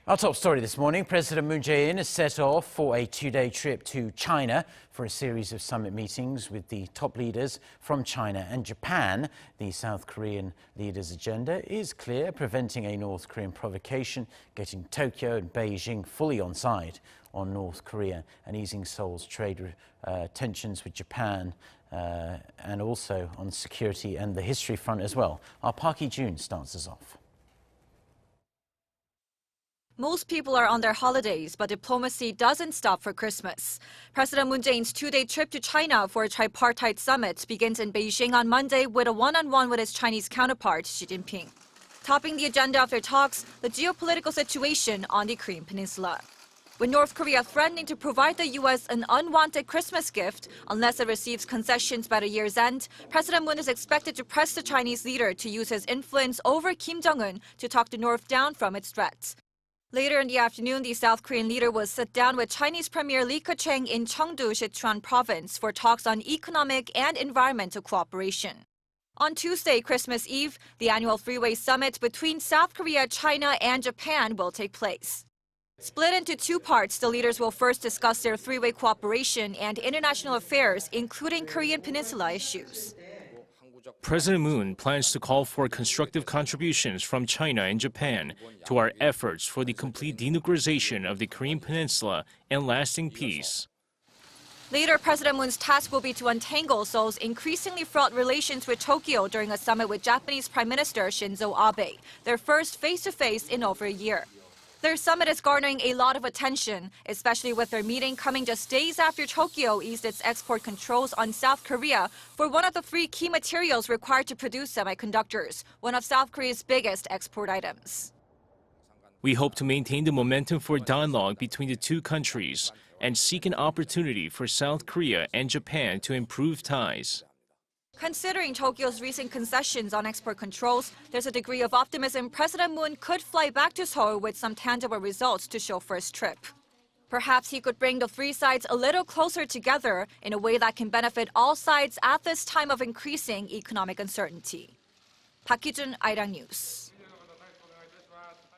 Our top story this morning, President Moon Jae-in has set off for a two-day trip to China for a series of summit meetings with the top leaders from China and Japan. The South Korean leader's agenda is clear, preventing a North Korean provocation, getting Tokyo and Beijing fully on side on North Korea and easing Seoul's trade tensions with Japan and also on security and the history front as well. Our Park Hee-jun starts us off. Most people are on their holidays, but diplomacy doesn't stop for Christmas. President Moon Jae-in's two-day trip to China for a tripartite summit begins in Beijing on Monday with a one-on-one with his Chinese counterpart, Xi Jinping. Topping the agenda of their talks, the geopolitical situation on the Korean Peninsula. With North Korea threatening to provide the U.S. an unwanted Christmas gift unless it receives concessions by the year's end, President Moon is expected to press the Chinese leader to use his influence over Kim Jong-un to talk the North down from its threats. Later in the afternoon, the South Korean leader will sit down with Chinese Premier Li Keqiang in Cheongdu, Sichuan province for talks on economic and environmental cooperation. On Tuesday, Christmas Eve, the annual three-way summit between South Korea, China, and Japan will take place. Split into two parts, the leaders will first discuss their three-way cooperation and international affairs, including Korean Peninsula issues. President Moon plans to call for constructive contributions from China and Japan to our efforts for the complete denuclearization of the Korean Peninsula and lasting peace. Later, President Moon's task will be to untangle Seoul's increasingly fraught relations with Tokyo during a summit with Japanese Prime Minister Shinzo Abe, their first face-to-face in over a year. Their summit is garnering a lot of attention, especially with their meeting coming just days after Tokyo eased its export controls on South Korea for one of the three key materials required to produce semiconductors, one of South Korea's biggest export items. We hope to maintain the momentum for dialogue between the two countries and seek an opportunity for South Korea and Japan to improve ties. Considering Tokyo's recent concessions on export controls, there's a degree of optimism President Moon could fly back to Seoul with some tangible results to show for his trip. Perhaps he could bring the three sides a little closer together in a way that can benefit all sides at this time of increasing economic uncertainty. Park Hee-jun, Arirang News.